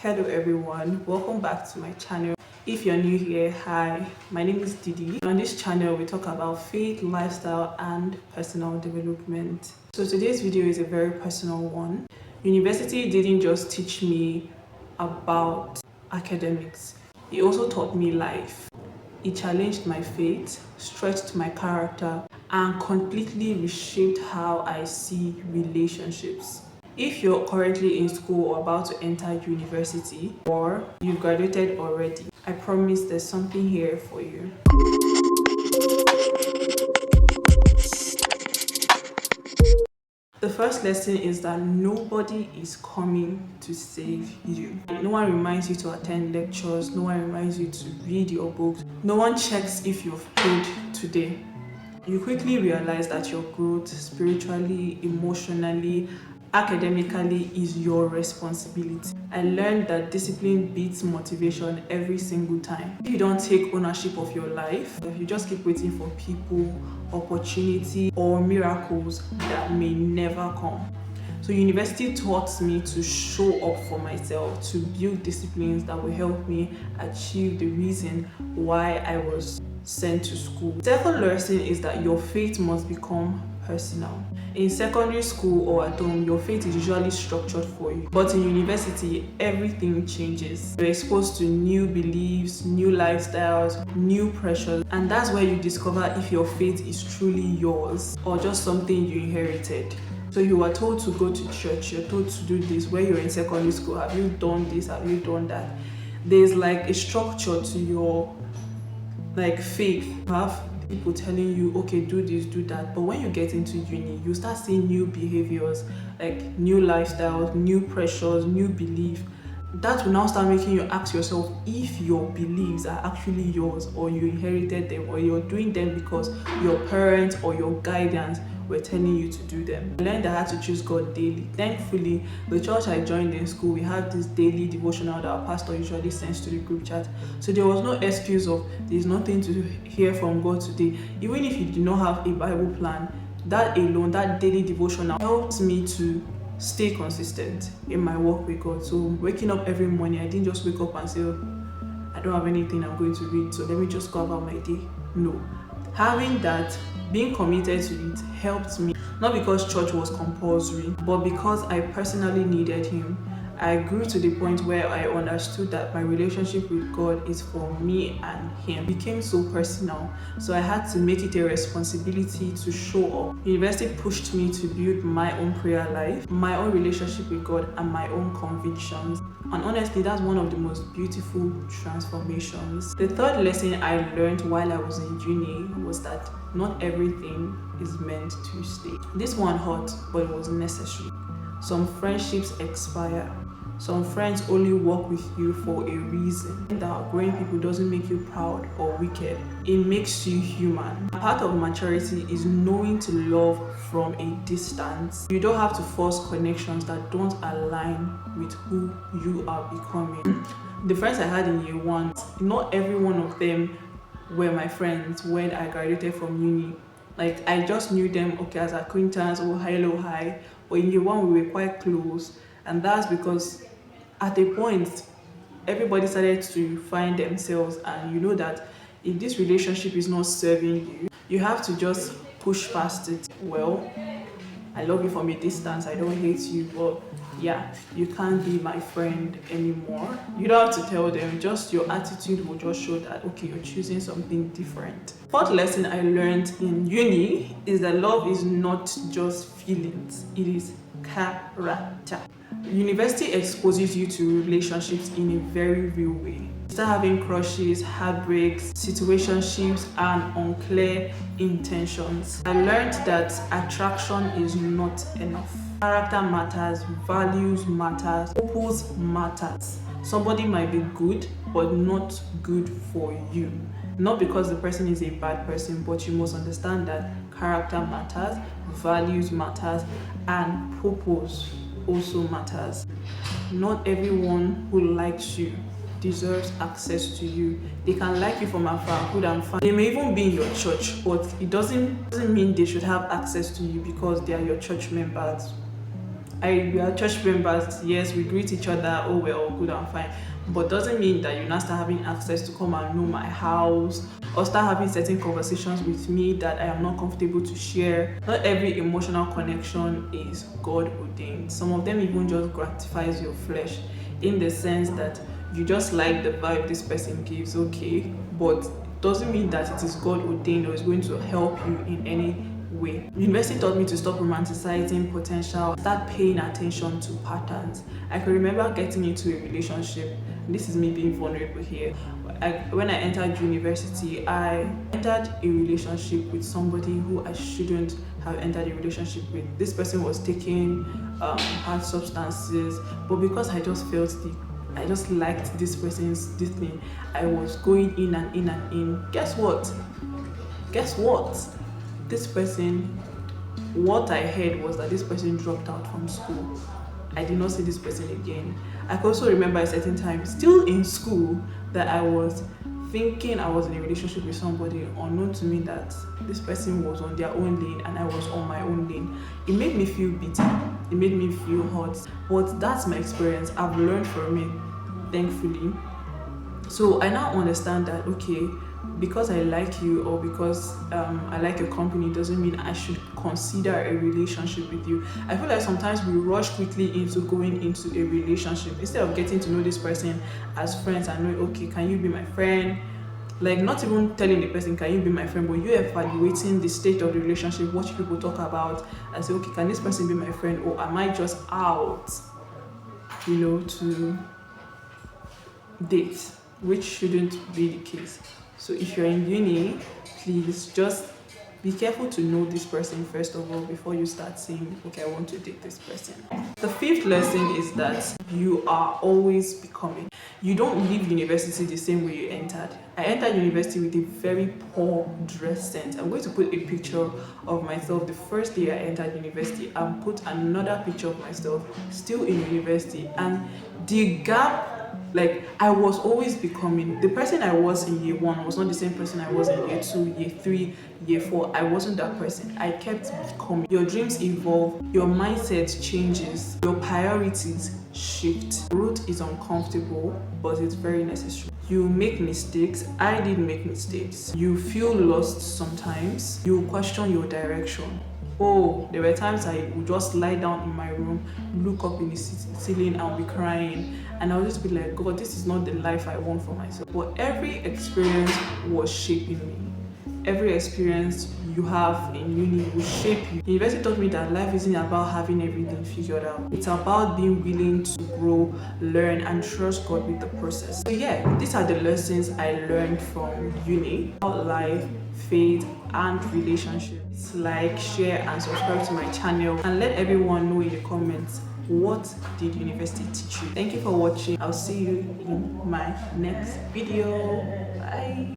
Hello everyone, welcome back to my channel. If you're new here, hi, my name is Didi. On this channel we talk about faith, lifestyle and personal development. So today's video is a very personal one. University didn't just teach me about academics, it also taught me life. It challenged my faith, stretched my character and completely reshaped how I see relationships. If you're currently in school or about to enter university or you've graduated already, I promise there's something here for you. The first lesson is that nobody is coming to save you. No one reminds you to attend lectures, no one reminds you to read your books, no one checks if you've prayed today. You quickly realize that your growth spiritually, emotionally, academically is your responsibility. I learned that discipline beats motivation every single time. If you don't take ownership of your life, if you just keep waiting for people, opportunity, or miracles that may never come. So university taught me to show up for myself, to build disciplines that will help me achieve the reason why I was sent to school. Second lesson is that your faith must become personal. In secondary school or at home, your faith is usually structured for you. But in university, everything changes. You're exposed to new beliefs, new lifestyles, new pressures, and that's where you discover if your faith is truly yours or just something you inherited. So you are told to go to church, you're told to do this. When you're in secondary school, have you done this? Have you done that? There's like a structure to your faith. You have people telling you, okay, do this, do that. But when you get into uni, you start seeing new behaviors, like new lifestyles, new pressures, new belief. That will now start making you ask yourself if your beliefs are actually yours or you inherited them or you're doing them because your parents or your guidance were telling you to do them. I learned that I had to choose God daily. Thankfully, the church I joined in school, we have this daily devotional that our pastor usually sends to the group chat. So there was no excuse of there's nothing to hear from God today. Even if you do not have a Bible plan, that alone, that daily devotional helped me to stay consistent in my walk with God. So waking up every morning, I didn't just wake up and say, I don't have anything I'm going to read, so let me just go about my day. No. Having that, being committed to it helped me, not because church was compulsory, but because I personally needed him. I grew to the point where I understood that my relationship with God is for me and him. It became so personal, so I had to make it a responsibility to show up. University pushed me to build my own prayer life, my own relationship with God, and my own convictions. And honestly, that's one of the most beautiful transformations. The third lesson I learned while I was in uni was that not everything is meant to stay. This one hurt, but it was necessary. Some friendships expire. Some friends only work with you for a reason. That outgrowing people doesn't make you proud or wicked. It makes you human. Part of maturity is knowing to love from a distance. You don't have to force connections that don't align with who you are becoming. The friends I had in year one, not every one of them were my friends when I graduated from uni. Like, I just knew them, okay, as acquaintance, or hello, hi. But in year one, we were quite close. And that's because at a point, everybody started to find themselves. And you know that if this relationship is not serving you, you have to just push past it. Well, I love you from a distance, I don't hate you, but yeah, you can't be my friend anymore. You don't have to tell them, just your attitude will just show that, okay, you're choosing something different. Fourth lesson I learned in uni is that love is not just feelings, it is character. University exposes you to relationships in a very real way. You start having crushes, heartbreaks, situationships, and unclear intentions. I learned that attraction is not enough. Character matters, values matters, purpose matters. Somebody might be good, but not good for you. Not because the person is a bad person, but you must understand that character matters, values matters, and purpose also matters. Not everyone who likes you deserves access to you. They can like you from afar, good and fine. They may even be in your church, but it doesn't mean they should have access to you because they are your church members. We are church members, yes, we greet each other, oh, we're all good and fine. But doesn't mean that you now start having access to come and know my house or start having certain conversations with me that I am not comfortable to share. Not every emotional connection is God ordained. Some of them even just gratifies your flesh, in the sense that you just like the vibe this person gives, okay, but doesn't mean that it is God ordained or is going to help you in any way. University taught me to stop romanticizing potential, start paying attention to patterns. I can remember getting into a relationship. This is me being vulnerable here. When I entered university, I entered a relationship with somebody who I shouldn't have entered a relationship with. This person was taking hard substances, but because I just liked this person's this thing, I was going in and in and in. Guess what? This person, what I heard was that this person dropped out from school. I did not see this person again. I can also remember a certain time, still in school, that I was thinking I was in a relationship with somebody, unknown to me that this person was on their own lane and I was on my own lane. It made me feel bitter. It made me feel hurt. But that's my experience. I've learned from it, thankfully. So I now understand that, okay, because I like you or because I like your company doesn't mean I should consider a relationship with you. I feel like sometimes we rush quickly into going into a relationship instead of getting to know this person as friends and knowing, okay, can you be my friend? Like, not even telling the person, can you be my friend, but you evaluating the state of the relationship, what people talk about, and say, okay, can this person be my friend, or am I just out, to date, which shouldn't be the case. So if you're in uni, please just be careful to know this person first of all before you start saying, okay, I want to date this person. The fifth lesson is that you are always becoming. You don't leave university the same way you entered. I entered university with a very poor dress sense. I'm going to put a picture of myself the first day I entered university and put another picture of myself still in university, and the gap, like, I was always becoming. The person I was in year 1 was not the same person I was in year 2, year 3, year 4. I wasn't that person. I kept becoming. Your dreams evolve, your mindset changes, your priorities shift. Growth is uncomfortable, but it's very necessary. You make mistakes. I did make mistakes. You feel lost sometimes. You question your direction. Oh, there were times I would just lie down in my room, look up in the ceiling, and be crying. And I'll just be like, God, this is not the life I want for myself. But every experience was shaping me. Every experience you have in uni will shape you. University taught me that life isn't about having everything figured out. It's about being willing to grow, learn, and trust God with the process. So yeah, these are the lessons I learned from uni about life, faith, and relationships. Like, share, and subscribe to my channel, and let everyone know in the comments, what did university teach you? Thank you for watching. I'll see you in my next video. Bye.